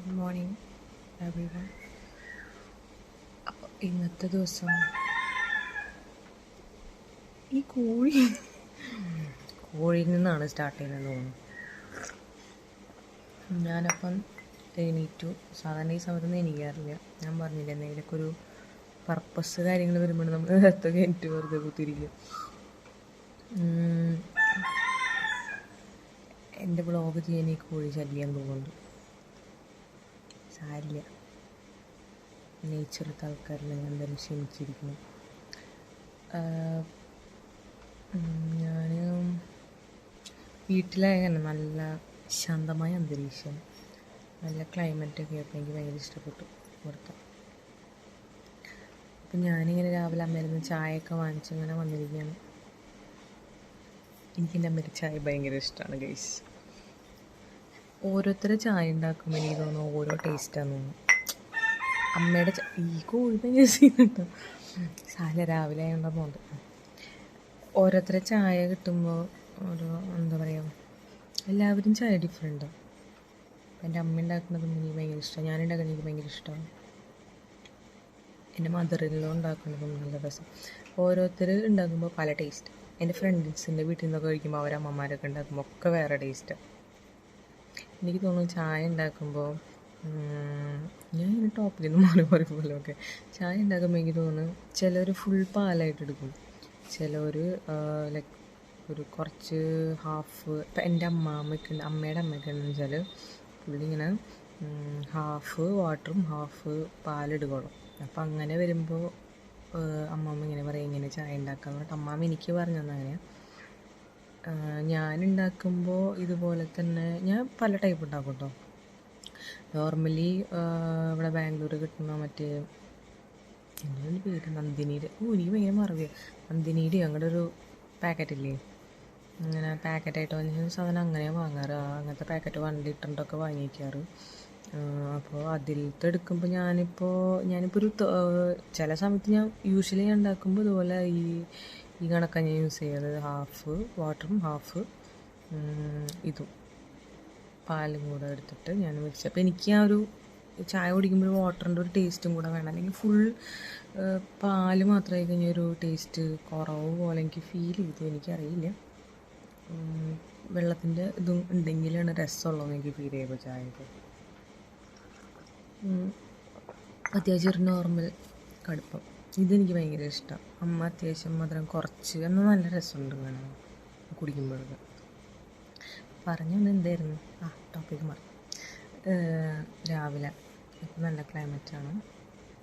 Good morning everyone. അപ്പോൾ ഇന്നത്തെ ദിവസം ഈ കോഴിയിൽ നിന്നാണ് സ്റ്റാർട്ട് ചെയ്യുന്നത് തോന്നുന്നു. ഞാനപ്പം എണീറ്റു. സാധാരണ ഈ സമയത്തൊന്നും എണീക്കാറില്ല. ഞാൻ പറഞ്ഞില്ല, എന്തെങ്കിലുമൊക്കെ ഒരു പർപ്പസ് കാര്യങ്ങൾ വരുമ്പോൾ നമ്മൾ നേരത്തൊക്കെ എണീറ്റ് വെറുതെ കുത്തിരിക്കും. എൻ്റെ വ്ളോഗ് ചെയ്യാൻ ഈ കോഴി ശല്യം തോന്നുന്നുണ്ട്. സാരില്ല, നേച്ചറത്തെ ആൾക്കാരിൽ ഞാൻ എന്തായാലും ക്ഷമിച്ചിരിക്കുന്നു. ഞാൻ വീട്ടിലായങ്ങനെ നല്ല ശാന്തമായ അന്തരീക്ഷം, നല്ല ക്ലൈമറ്റൊക്കെ ആയപ്പോൾ എനിക്ക് ഭയങ്കര ഇഷ്ടപ്പെട്ടു ഇവിടുത്തെ. അപ്പം ഞാനിങ്ങനെ രാവിലെ അമ്മയിരുന്ന് ചായയൊക്കെ വാങ്ങിച്ചിങ്ങനെ വന്നിരിക്കുകയാണ്. എനിക്കെൻ്റെ അമ്മയുടെ ചായ ഭയങ്കര ഇഷ്ടമാണ് ഗൈസ്. ഓരോരുത്തരുടെ ചായ ഉണ്ടാക്കുമ്പോൾ എനിക്ക് തോന്നുന്നു ഓരോ ടേസ്റ്റാന്ന് തോന്നുന്നു. അമ്മയുടെ ഈ കോഴി ഭയങ്കര സീനുണ്ടോ സാല രാവിലെ ആയതുകൊണ്ട് ഓരോരുത്തരെ ചായ കിട്ടുമ്പോൾ ഓരോ എന്താ പറയുക, എല്ലാവരും ചായ ഡിഫറെൻറ്റാണ്. എൻ്റെ അമ്മ ഉണ്ടാക്കുന്നതും എനിക്ക് ഭയങ്കര ഇഷ്ടമാണ്, ഞാനുണ്ടാക്കുന്നത് എനിക്ക് ഭയങ്കര ഇഷ്ടമാണ്. എൻ്റെ മദറിലോ ഉണ്ടാക്കുന്നതും നല്ല രസം. ഓരോരുത്തർ ഉണ്ടാക്കുമ്പോൾ പല ടേസ്റ്റ്. എൻ്റെ ഫ്രണ്ട്സിൻ്റെ വീട്ടിൽ നിന്നൊക്കെ കഴിക്കുമ്പോൾ അവരമ്മമാരൊക്കെ ഉണ്ടാക്കുമ്പോൾ ഒക്കെ വേറെ ടേസ്റ്റാണ്. എനിക്ക് തോന്നുന്നു ചായ ഉണ്ടാക്കുമ്പോൾ ഞാൻ ഇങ്ങനെ ടോപ്പിൽ നിന്ന് മാറി പോലൊക്കെ ചായ ഉണ്ടാക്കുമ്പോൾ എനിക്ക് തോന്നുന്നു ചിലർ ഫുൾ പാലായിട്ട് എടുക്കും, ചിലർ ലൈക്ക് ഒരു കുറച്ച് ഹാഫ്. ഇപ്പം എൻ്റെ അമ്മയുടെ അമ്മയ്ക്കുണ്ടെന്ന് വെച്ചാൽ പുള്ളി ഇങ്ങനെ ഹാഫ് വാട്ടറും ഹാഫ് പാലെടുക്കുള്ളൂ. അപ്പം അങ്ങനെ വരുമ്പോൾ അമ്മമ്മ ഇങ്ങനെ പറയും ഇങ്ങനെ ചായ ഉണ്ടാക്കാമെന്ന് പറഞ്ഞിട്ട് അമ്മാമ്മ എനിക്ക് പറഞ്ഞു തന്നെ. അങ്ങനെ ഞാനുണ്ടാക്കുമ്പോൾ ഇതുപോലെ തന്നെ ഞാൻ പല ടൈപ്പ് ഉണ്ടാക്കും കേട്ടോ. നോർമലി ഇവിടെ ബാംഗ്ലൂർ കിട്ടുന്ന മറ്റേ എന്താണ് പേര്, നന്ദിനിയുടെ, എനിക്ക് ഭയങ്കര മറവിയാണ്. നന്ദിനിയുടെ അങ്ങോട്ട് ഒരു പാക്കറ്റില്ലേ, അങ്ങനെ പാക്കറ്റായിട്ട് വന്ന സാധനം അങ്ങനെയാണ് വാങ്ങാറ്. അങ്ങനത്തെ പാക്കറ്റ് 1 ലിറ്ററിൻ്റെയൊക്കെ വാങ്ങിക്കാറ്. അപ്പോൾ അതിലത്തെ എടുക്കുമ്പോൾ ഞാനിപ്പോൾ ഒരു ചില സമയത്ത് ഞാൻ യൂഷ്വലി ഞാൻ ഉണ്ടാക്കുമ്പോൾ ഇതുപോലെ ഈ കണക്കാണ് ഞാൻ യൂസ് ചെയ്യുന്നത്. ഹാഫ് വാട്ടറും ഹാഫ് ഇതും പാലും കൂടെ എടുത്തിട്ട് ഞാൻ മിക്സ്. അപ്പോൾ എനിക്ക് ആ ഒരു ചായ കുടിക്കുമ്പോൾ വാട്ടറിൻ്റെ ഒരു ടേസ്റ്റും കൂടെ വേണം, അല്ലെങ്കിൽ ഫുൾ പാല് മാത്രമായി കഴിഞ്ഞാൽ ഒരു ടേസ്റ്റ് കുറവ് പോലെ എനിക്ക് ഫീൽ ചെയ്തു. എനിക്കറിയില്ല, വെള്ളത്തിൻ്റെ ഇതും ഉണ്ടെങ്കിലാണ് രസമുള്ളതെന്ന് എനിക്ക് ഫീൽ ചെയ്യുമ്പോൾ ചായക്ക്. അത്യാവശ്യം ഒരു നോർമൽ കടുപ്പം, ഇതെനിക്ക് ഭയങ്കര ഇഷ്ടമാണ്. അമ്മ അത്യാവശ്യം മധുരം കുറച്ച്, എന്നാൽ നല്ല രസമുണ്ട് വേണം കുടിക്കുമ്പോഴൊക്കെ. പറഞ്ഞൊന്നും എന്തായിരുന്നു ടോപ്പിക്ക് മാറി. രാവിലെ ഇപ്പം നല്ല ക്ലൈമറ്റാണ്.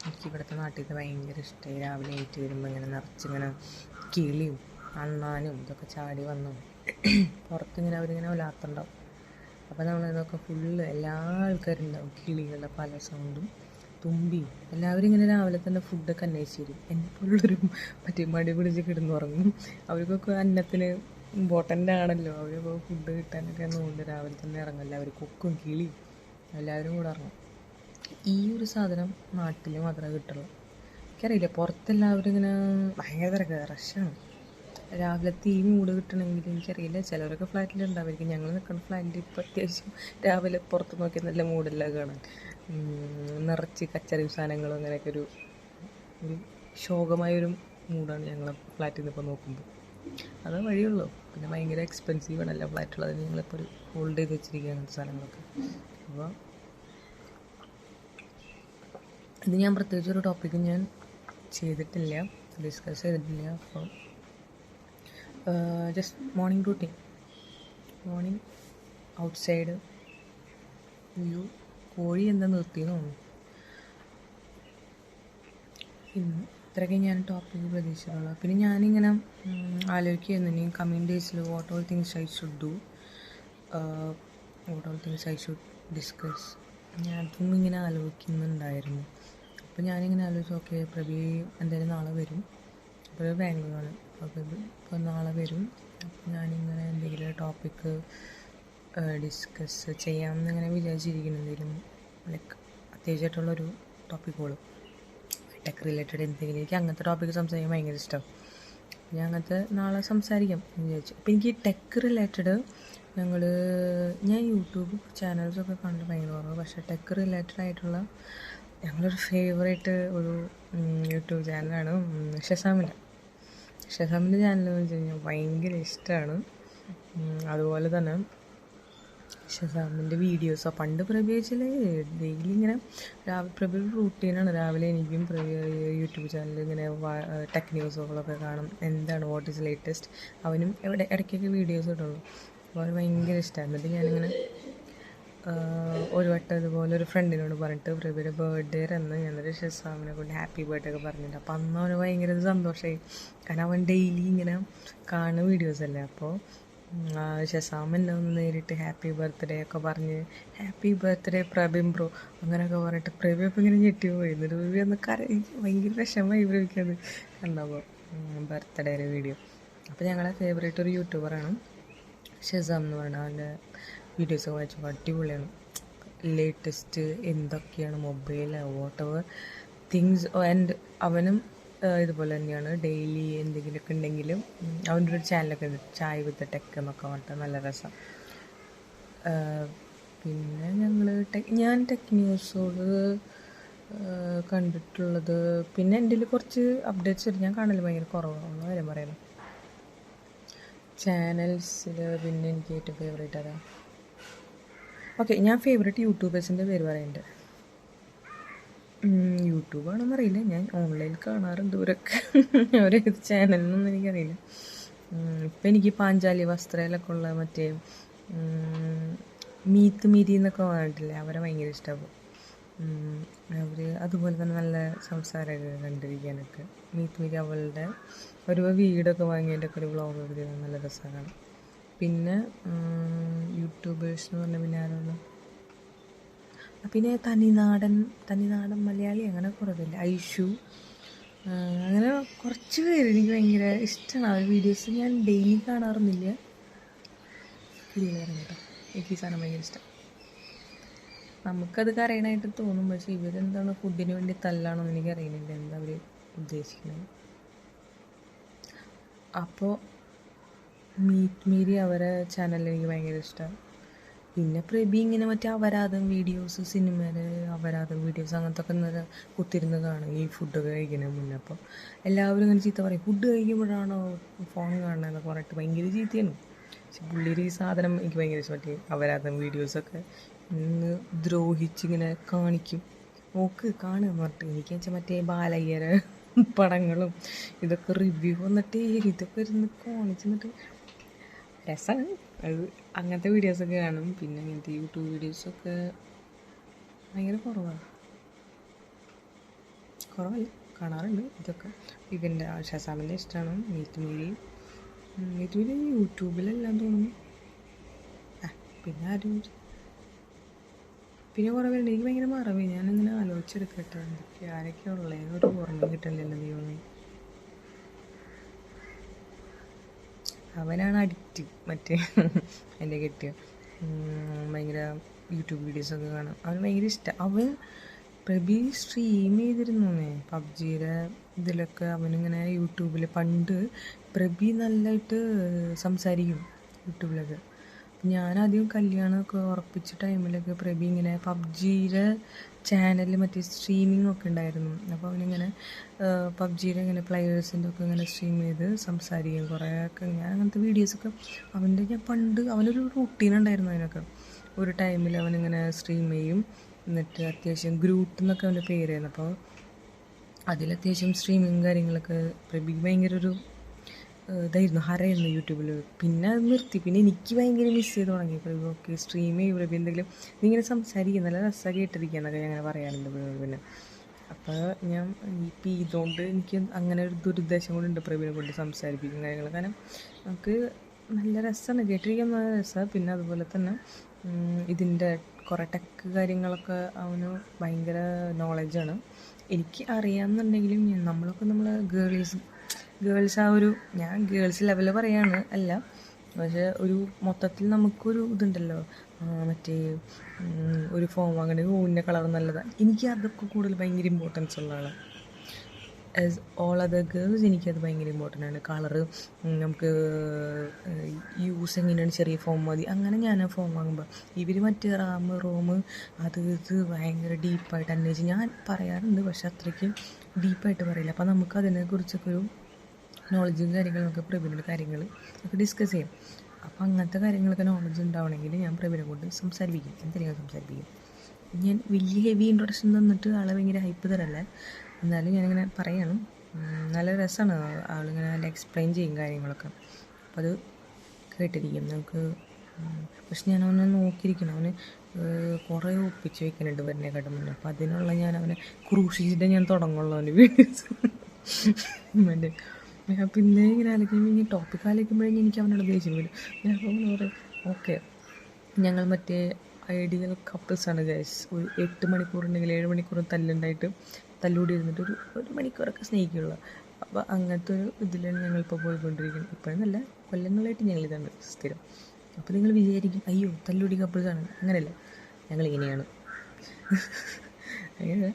എനിക്ക് ഇവിടുത്തെ നാട്ടിൽ ഭയങ്കര ഇഷ്ടമായി. രാവിലെ എണീറ്റ് വരുമ്പോൾ ഇങ്ങനെ നിറച്ചിങ്ങനെ കിളിയും അണ്ണാനും ഇതൊക്കെ ചാടി വന്നു പുറത്തിങ്ങനെ അവരിങ്ങനെ ഉലാത്തുണ്ടാവും. അപ്പോൾ നമ്മളിതൊക്കെ ഫുള്ള് എല്ലാ ആൾക്കാരും ഉണ്ടാവും, കിളികളുടെ പല സൗണ്ടും തുമ്പിയും എല്ലാവരും ഇങ്ങനെ രാവിലെ തന്നെ ഫുഡൊക്കെ അന്വേഷിച്ച് വരും. എന്നെപ്പോലുള്ളൊരു മറ്റേ മടി പിടിച്ച് കിടന്നുറങ്ങും. അവർക്കൊക്കെ അന്നത്തിന് ഇമ്പോർട്ടൻ്റ് ആണല്ലോ, അവരപ്പോൾ ഫുഡ് കിട്ടാനൊക്കെ നോണ്ട് രാവിലെ തന്നെ ഇറങ്ങില്ല. അവർ കൊക്കും കിളിയും എല്ലാവരും കൂടെ ഇറങ്ങും. ഈ ഒരു സാധനം നാട്ടിൽ മാത്രമേ കിട്ടുള്ളൂ. എനിക്കറിയില്ല, പുറത്തെല്ലാവരും ഇങ്ങനെ ഭയങ്കര തിരക്കാണ്, റഷാണ്. രാവിലത്തെ ഈ മൂഡ് കിട്ടണമെങ്കിൽ എനിക്കറിയില്ല, ചിലവരൊക്കെ ഫ്ലാറ്റിലുണ്ടാവുമായിരിക്കും. ഞങ്ങൾ നിൽക്കുന്ന ഫ്ലാറ്റിൽ ഇപ്പോൾ അത്യാവശ്യം രാവിലെ പുറത്ത് നോക്കി നല്ല മൂഡെല്ലാം കാണാൻ, നിറച്ച് കച്ചറി സാധനങ്ങളും അങ്ങനെയൊക്കെ ഒരു ശോകമായൊരു മൂഡാണ് ഞങ്ങളെ ഫ്ലാറ്റിൽ നിന്ന് ഇപ്പോൾ നോക്കുമ്പോൾ. അത് വഴിയുള്ളൂ. പിന്നെ ഭയങ്കര എക്സ്പെൻസീവ് ആണല്ലോ ഫ്ലാറ്റുള്ളത്, ഞങ്ങളിപ്പോൾ ഒരു ഹോൾഡ് ചെയ്ത് വെച്ചിരിക്കുക അങ്ങനത്തെ സാധനങ്ങളൊക്കെ. അപ്പോൾ ഇത് ഞാൻ പ്രത്യേകിച്ചൊരു ടോപ്പിക്ക് ഞാൻ ചെയ്തിട്ടില്ല, ഡിസ്കസ് ചെയ്തിട്ടില്ല. അപ്പോൾ just morning routine, morning outside view. കോഴി എന്താ നിർത്തിയെന്ന് തോന്നുന്നു. ഇത്രയൊക്കെ ഞാൻ ടോപ്പിക്ക് പ്രതീക്ഷിച്ചിട്ടുള്ളൂ. പിന്നെ ഞാനിങ്ങനെ ആലോചിക്കുകയായിരുന്നു ഇനി കമ്മിങ് ഡേയ്സിൽ what all things I should do, what all things I should discuss. ഞാൻ അതൊന്നും ഇങ്ങനെ ആലോചിക്കുന്നുണ്ടായിരുന്നു. അപ്പോൾ ഞാനിങ്ങനെ ആലോചിച്ചു, ഓക്കെ പ്രഭി എന്തായാലും നാളെ വരും, അപ്പോൾ ബാംഗ്ലൂരാണ്, അപ്പോൾ നാളെ വരും. അപ്പോൾ ഞാനിങ്ങനെ എന്തെങ്കിലും ടോപ്പിക്ക് ഡിസ്കസ് ചെയ്യാമെന്ന് ഇങ്ങനെ വിചാരിച്ചിരിക്കുന്നു. എന്തെങ്കിലും ലൈക്ക് അത്യാവശ്യമായിട്ടുള്ളൊരു ടോപ്പിക്കുകൾ ടെക് റിലേറ്റഡ് എന്തെങ്കിലും. എനിക്ക് അങ്ങനത്തെ ടോപ്പിക്ക് സംസാരിക്കാൻ ഭയങ്കര ഇഷ്ടമാണ്. ഞാൻ അങ്ങനത്തെ നാളെ സംസാരിക്കാം എന്ന് വിചാരിച്ചു. അപ്പോൾ എനിക്ക് ടെക് റിലേറ്റഡ് ഞാൻ യൂട്യൂബ് ചാനൽസൊക്കെ കണ്ട് ഭയങ്കര കുറവ്. പക്ഷേ ടെക് റിലേറ്റഡ് ആയിട്ടുള്ള ഞങ്ങളൊരു ഫേവറേറ്റ് ഒരു യൂട്യൂബ് ചാനലാണ് ഷെസാമിൻ്റെ ചാനലെന്ന് വെച്ച് കഴിഞ്ഞാൽ ഭയങ്കര ഇഷ്ടമാണ്. അതുപോലെ തന്നെ ഷെസാമിൻ്റെ വീഡിയോസോ പണ്ട് പ്രഭി വെച്ചാൽ ഡെയിലി ഇങ്ങനെ പ്രഭി റൂട്ടീനാണ്. രാവിലെ എനിക്കും പ്രഭി യൂട്യൂബ് ചാനലിൽ ഇങ്ങനെ ടെക് ന്യൂസുകളൊക്കെ കാണും. എന്താണ് വാട്ട് ഈസ് ലേറ്റസ്റ്റ്. അവനും ഇടയ്ക്കൊക്കെ വീഡിയോസ് ഇടുള്ളൂ. അപ്പോൾ അവന് ഭയങ്കര ഇഷ്ടമാണ്. എന്നിട്ട് ഞാനിങ്ങനെ ഒരു വട്ടം ഇതുപോലെ ഒരു ഫ്രണ്ടിനോട് പറഞ്ഞിട്ട് പ്രഭിയുടെ ബർത്ത്ഡേ അന്ന് ഞാനൊരു ഷെസാമിനെ കൊണ്ട് ഹാപ്പി ബർത്ത്ഡേ ഒക്കെ പറഞ്ഞിട്ടുണ്ട്. അപ്പോൾ അന്ന് അവന് ഭയങ്കര സന്തോഷമായി. കാരണം അവൻ ഡെയിലി ഇങ്ങനെ കാണുന്ന വീഡിയോസല്ലേ. അപ്പോൾ ഷെസാം എന്നെ ഒന്ന് നേരിട്ട് ഹാപ്പി ബർത്ത്ഡേ ഒക്കെ പറഞ്ഞ് ഹാപ്പി ബർത്ത്ഡേ പ്രഭിം ബ്രോ അങ്ങനെയൊക്കെ പറഞ്ഞിട്ട് പ്രഭി അപ്പോൾ ഇങ്ങനെ ഞെട്ടിപ്പോയി. എന്നിട്ട് പ്രഭി ഒന്ന് ഭയങ്കര വിഷമമായി പ്രഭിക്കത് കണ്ടപ്പോൾ ബർത്ത്ഡേയുടെ വീഡിയോ. അപ്പോൾ ഞങ്ങളെ ഫേവറേറ്റ് ഒരു യൂട്യൂബറാണ് ഷെസാം എന്ന് പറയുന്നത്. അവൻ്റെ വീഡിയോസൊക്കെ വായിച്ചപ്പോൾ അടിപൊളിയാണ്. ലേറ്റസ്റ്റ് എന്തൊക്കെയാണ് മൊബൈൽ വാട്ടെവർ തിങ്സ്. ആൻഡ് അവനും ഇതുപോലെ തന്നെയാണ്. ഡെയിലി എന്തെങ്കിലുമൊക്കെ ഉണ്ടെങ്കിലും അവൻ്റെ ഒരു ചാനലൊക്കെ ഉണ്ട്, ചായ് വിത്ത് ടെക് എന്നൊക്കെ പറഞ്ഞിട്ട് നല്ല രസം. പിന്നെ ഞാൻ ടെക് ന്യൂസോട് കണ്ടിട്ടുള്ളത് പിന്നെ എൻ്റെ കുറച്ച് അപ്ഡേറ്റ്സ് ഞാൻ കാണല് ഭയങ്കര കുറവാണ് കാര്യം പറയാം. ചാനൽസിൽ പിന്നെ എനിക്ക് ഏറ്റവും ഫേവറേറ്റ് അതാ. ഓക്കെ, ഞാൻ ഫേവറേറ്റ് യൂട്യൂബേഴ്സിൻ്റെ പേര് പറയുന്നുണ്ട്. യൂട്യൂബാണെന്ന് അറിയില്ല, ഞാൻ ഓൺലൈനിൽ കാണാറുണ്ട് ഇവരൊക്കെ. അവരേത് ചാനലിനൊന്നും എനിക്കറിയില്ല. ഇപ്പം എനിക്ക് പാഞ്ചാലി വസ്ത്രയിലൊക്കെ ഉള്ള മറ്റേ മീത്ത് മിരി എന്നൊക്കെ പറഞ്ഞിട്ടില്ലേ, അവരെ ഭയങ്കര ഇഷ്ടമാകും. അവർ അതുപോലെ തന്നെ നല്ല സംസാരമൊക്കെ കണ്ടിരിക്കാനൊക്കെ. മീത്ത് മിരി അവളുടെ ഒരു വീടൊക്കെ വാങ്ങിയതിൻ്റെ ഒക്കെ ഒരു വ്ളോഗൊക്കെ ചെയ്താൽ നല്ല രസമാണ്. പിന്നെ യൂട്യൂബേഴ്സ് എന്ന് പറഞ്ഞാൽ പിന്നെ ആരാണ്, പിന്നെ തനിനാടൻ മലയാളി അങ്ങനെ കുറേ പേരില്ല, ഐഷു, അങ്ങനെ കുറച്ച് പേര് എനിക്ക് ഭയങ്കര ഇഷ്ടമാണ്. അവർ വീഡിയോസ് ഞാൻ ഡെയിലി കാണാറൊന്നുമില്ല. ഇല്ലായിരുന്നു കേട്ടോ, എനിക്ക് ഈ സാധനം ഭയങ്കര ഇഷ്ടം. നമുക്കത് അറിയണമായിട്ട് തോന്നും, പക്ഷേ ഇവരെന്താണ് ഫുഡിന് വേണ്ടി തല്ലാണോ എന്ന് എനിക്കറിയുന്നില്ല എന്താ അവർ ഉദ്ദേശിക്കുന്നത്. അപ്പോൾ മീറ്റ് മീരി അവരെ ചാനലിൽ എനിക്ക് ഭയങ്കര ഇഷ്ടമാണ്. പിന്നെ പ്രഭി ഇങ്ങനെ മറ്റേ അപരാധം വീഡിയോസ്, സിനിമയിലെ അപരാധം വീഡിയോസ് അങ്ങനത്തെ ഒക്കെ കുത്തിരുന്ന് കാണും ഈ ഫുഡൊക്കെ കഴിക്കുന്നതിന് മുന്നേ. അപ്പോൾ എല്ലാവരും ഇങ്ങനെ ചീത്ത പറയും, ഫുഡ് കഴിക്കുമ്പോഴാണോ ഫോൺ കാണണമെന്നൊക്കെ പറഞ്ഞിട്ട് ഭയങ്കര ചീത്തയാണ്. പക്ഷെ പുള്ളിയുടെ ഈ സാധനം എനിക്ക് ഭയങ്കര ഇഷ്ടം. മറ്റേ അപരാധം വീഡിയോസൊക്കെ ഇന്ന് ദ്രോഹിച്ചിങ്ങനെ കാണിക്കും, നോക്ക് കാണുമെന്ന് പറഞ്ഞിട്ട്. എനിക്ക് വെച്ചാൽ മറ്റേ ബാലയ്യരെ പടങ്ങളും ഇതൊക്കെ റിവ്യൂ വന്നിട്ട് ഇതൊക്കെ ഇരുന്ന് കാണിച്ചെന്നിട്ട് രസമാണ് അത്. അങ്ങനത്തെ വീഡിയോസൊക്കെ കാണും. പിന്നെ ഇങ്ങനത്തെ യൂട്യൂബ് വീഡിയോസൊക്കെ ഭയങ്കര കുറവല്ല, കാണാറുണ്ട് ഇതൊക്കെ. ഇതിൻ്റെ ഷെസാമിൻ്റെ ഇഷ്ടമാണ്. മീറ്റ് മീരി യൂട്യൂബിലെല്ലാം തോന്നുന്നു. പിന്നെ ആരും പിന്നെ കുറേ പേരുണ്ട്. എനിക്ക് ഭയങ്കര മറവി, ഞാനിങ്ങനെ ആലോചിച്ചെടുക്കട്ടെ എന്തൊക്കെ ആരൊക്കെയാണ് ഉള്ളത്, ഒരു ഓർമ്മ കിട്ടണില്ലല്ലോ ദൈവമേ. അവനാണ് അഡിക്റ്റ്, മറ്റേ എൻ്റെ കെട്ടിയ ഭയങ്കര യൂട്യൂബ് വീഡിയോസൊക്കെ കാണാം. അവന് ഭയങ്കര ഇഷ്ടം. അവൻ പ്രഭി സ്ട്രീം ചെയ്തിരുന്നേ പബ്ജിയുടെ ഇതിലൊക്കെ. അവനിങ്ങനെ യൂട്യൂബിൽ പണ്ട് പ്രഭി നല്ലതായിട്ട് സംസാരിക്കും യൂട്യൂബിലൊക്കെ. ഞാനാദ്യം കല്യാണമൊക്കെ ഉറപ്പിച്ച ടൈമിലൊക്കെ പ്രഭി ഇങ്ങനെ പബ്ജിയുടെ ചാനലിൽ മറ്റേ സ്ട്രീമിംഗ് ഒക്കെ ഉണ്ടായിരുന്നു. അപ്പോൾ അവനിങ്ങനെ പബ്ജിയുടെ ഇങ്ങനെ പ്ലെയേഴ്സിൻ്റെ ഒക്കെ ഇങ്ങനെ സ്ട്രീം ചെയ്ത് സംസാരിക്കും കുറേയൊക്കെ. ഞാൻ അങ്ങനത്തെ വീഡിയോസൊക്കെ ഞാൻ പണ്ട് അവനൊരു റൂട്ടീൻ ഉണ്ടായിരുന്നു. അതിനൊക്കെ ഒരു ടൈമിൽ അവനിങ്ങനെ സ്ട്രീം ചെയ്യും. എന്നിട്ട് അത്യാവശ്യം ഗ്രൂട്ട് എന്നൊക്കെ അവൻ്റെ പേരായിരുന്നു. അപ്പോൾ അതിലത്യാവശ്യം സ്ട്രീമിങ് കാര്യങ്ങളൊക്കെ പ്രഭിക്ക് ഭയങ്കര ഒരു ഇതായിരുന്നു, ഹരമായിരുന്നു യൂട്യൂബിൽ. പിന്നെ അത് നിർത്തി. പിന്നെ എനിക്ക് ഭയങ്കര മിസ് ചെയ്ത് തുടങ്ങി. ഓക്കെ സ്ട്രീം ചെയ്യും പ്രഭി, എന്തെങ്കിലും നീ ഇങ്ങനെ സംസാരിക്കും നല്ല രസമാണ് കേട്ടിരിക്കുക എന്നൊക്കെ ഞാൻ അങ്ങനെ പറയാറുണ്ട് പിന്നെ. അപ്പോൾ ഞാൻ ഇപ്പം ഇതുകൊണ്ട് എനിക്ക് അങ്ങനെ ഒരു ദുരുദ്ദേശം കൊണ്ടുണ്ട് പ്രഭീനെ കൊണ്ട് സംസാരിപ്പിക്കും കാര്യങ്ങൾ. കാരണം നമുക്ക് നല്ല രസമാണ് കേട്ടിരിക്കാൻ, നല്ല രസമാണ്. പിന്നെ അതുപോലെ തന്നെ ഇതിൻ്റെ കുറേ ടെക്ക് കാര്യങ്ങളൊക്കെ അവന് ഭയങ്കര നോളജാണ്. എനിക്ക് അറിയാമെന്നുണ്ടെങ്കിലും നമ്മളെ ഗേൾസ് ആ ഒരു, ഞാൻ ഗേൾസ് ലെവൽ പറയാണ് അല്ല, പക്ഷേ ഒരു മൊത്തത്തിൽ നമുക്കൊരു ഇതുണ്ടല്ലോ മറ്റേ ഒരു ഫോം അങ്ങനെ ഇന്ന കളർ നല്ലതാണ്. എനിക്ക് അതൊക്കെ കൂടുതൽ ഭയങ്കര ഇമ്പോർട്ടൻസ് ഉള്ള ആളാണ്. ആസ് ഓൾ അതർ ഗേൾസ് എനിക്കത് ഭയങ്കര ഇമ്പോർട്ടൻ്റ് ആണ്. കളറ് നമുക്ക് യൂസ് എങ്ങനെയാണ്, ചെറിയ ഫോം മതി, അങ്ങനെ ഞാൻ ആ ഫോം വാങ്ങുമ്പോൾ ഇവർ മറ്റേ റോം അത് ഇത് ഭയങ്കര ഡീപ്പായിട്ട് അന്വേഷിച്ച് ഞാൻ പറയാറുണ്ട്, പക്ഷെ അത്രയ്ക്ക് ഡീപ്പായിട്ട് പറയില്ല. അപ്പോൾ നമുക്ക് അതിനെക്കുറിച്ചൊക്കെ ഒരു നോളജും കാര്യങ്ങളും നമുക്ക് പ്രവീണിൻ്റെ കാര്യങ്ങൾ ഒക്കെ ഡിസ്കസ് ചെയ്യും. അപ്പോൾ അങ്ങനത്തെ കാര്യങ്ങളൊക്കെ നോളജ് ഉണ്ടാവണമെങ്കിൽ ഞാൻ പ്രവീണെ കൊണ്ട് സംസാരിപ്പിക്കും, എന്തെങ്കിലും സംസാരിപ്പിക്കും. ഞാൻ വലിയ ഹെവി ഇൻട്രൊഡക്ഷൻ തന്നിട്ട് ആളെ ഭയങ്കര ഹൈപ്പ് തരല്ലേ, എന്നാലും ഞാനിങ്ങനെ പറയണം. നല്ല രസമാണ് ആളിങ്ങനെ നല്ല എക്സ്പ്ലെയിൻ ചെയ്യും കാര്യങ്ങളൊക്കെ, അപ്പോൾ അത് കേട്ടിരിക്കും നമുക്ക്. പക്ഷെ ഞാൻ അവനെ നോക്കിയിരിക്കണം, അവന് കുറേ ഒപ്പിച്ച് വെക്കുന്നുണ്ട് വരുന്നേക്കാട്ടും മുന്നേ. അപ്പോൾ അതിനുള്ള ഞാൻ അവനെ ക്രൂശിച്ചിട്ട് ഞാൻ തുടങ്ങുള്ളൂ അവൻ്റെ വീഡിയോസ്. മറ്റേ പിന്നെ ഇങ്ങനെ ആലോചിക്കുമ്പോൾ ഇങ്ങനെ ടോപ്പിക് ആലോചിക്കുമ്പോഴേ എനിക്ക് അവനോട് ദേഷ്യം വരും. ഞാൻ അപ്പോൾ അങ്ങനെ പറയും, ഓക്കെ ഞങ്ങൾ മറ്റേ ഐഡിയൽ കപ്പിൾസാണ് ഗൈസ്. ഒരു 8 മണിക്കൂറുണ്ടെങ്കിൽ 7 മണിക്കൂർ തല്ലൂടി ഇരുന്നിട്ട് ഒരു മണിക്കൂറൊക്കെ സ്നേഹിക്കുള്ളൂ. അപ്പോൾ അങ്ങനത്തെ ഒരു ഇതിലാണ് ഞങ്ങളിപ്പോൾ പോയിക്കൊണ്ടിരിക്കുന്നത്. ഇപ്പോഴെന്നല്ല, കൊല്ലങ്ങളായിട്ട് ഞങ്ങളിതാണ് സ്ഥിരം. അപ്പോൾ നിങ്ങൾ വിചാരിക്കും അയ്യോ തല്ലൂടി കപ്പിൾസാണ്, അങ്ങനെയല്ല, ഞങ്ങളിങ്ങനെയാണ്. അങ്ങനെ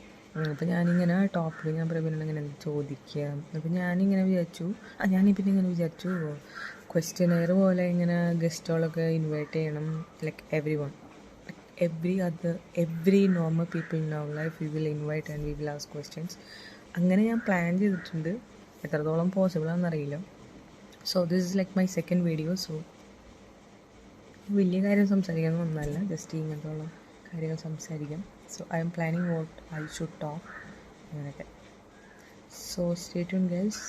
അപ്പോൾ ഞാനിങ്ങനെ ടോപ്പിൽ ഞാൻ പ്രവീണോട് ഇങ്ങനെ ചോദിക്കാം. അപ്പോൾ ഞാനിങ്ങനെ വിചാരിച്ചു ഞാനിപ്പോൾ ഇങ്ങനെ വിചാരിച്ചു ക്വസ്റ്റ്യനെയർ പോലെ ഇങ്ങനെ ഗസ്റ്റുകളൊക്കെ ഇൻവൈറ്റ് ചെയ്യണം. Like every normal people in our life we will invite and we will ask questions. അങ്ങനെ ഞാൻ പ്ലാൻ ചെയ്തിട്ടുണ്ട്. എത്രത്തോളം പോസിബിൾ ആണെന്നറിയില്ല. So this is like my second video. So വലിയ കാര്യം സംസാരിക്കാൻ ഒന്നല്ല, ജസ്റ്റ് ഇങ്ങനത്തെ ഉള്ള കാര്യങ്ങൾ സംസാരിക്കാം. So I'm planning what I should talk, അങ്ങനെയൊക്കെ. So stay tune guys.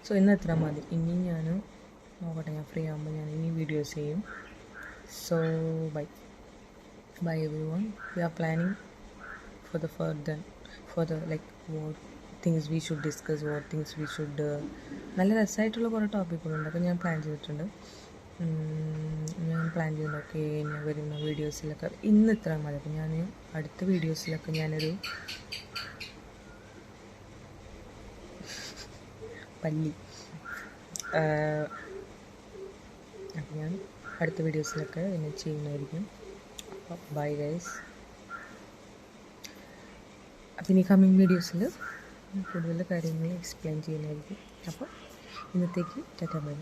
So ഇന്ന് എത്ര മതി, ഇനി ഞാൻ നോക്കട്ടെ, ഞാൻ ഫ്രീ ആകുമ്പോൾ ഞാൻ ഇനി വീഡിയോസ് ചെയ്യും. So bye everyone. We are planning for the like what things we should discuss, what things we should നല്ല രസമായിട്ടുള്ള കുറേ ടോപ്പിക്കുകളുണ്ട്, അപ്പോൾ ഞാൻ പ്ലാൻ ചെയ്തിട്ടുണ്ട്. ഓക്കെ ഞാൻ വരുന്ന വീഡിയോസിലൊക്കെ ഇന്ന് ഇത്ര മതി. അപ്പോൾ ഞാൻ അടുത്ത വീഡിയോസിലൊക്കെ ഞാനൊരു പല്ലി അപ്പോൾ ഞാൻ അടുത്ത വീഡിയോസിലൊക്കെ എന്നെ ചെയ്യുന്നതായിരിക്കും. Bye guys. അപ്പം ഇനി കമ്മിങ് വീഡിയോസിൽ കൂടുതൽ കാര്യങ്ങൾ എക്സ്പ്ലെയിൻ ചെയ്യുന്നതായിരിക്കും. അപ്പോൾ ഇന്നത്തേക്ക് ടാറ്റാ ബൈ.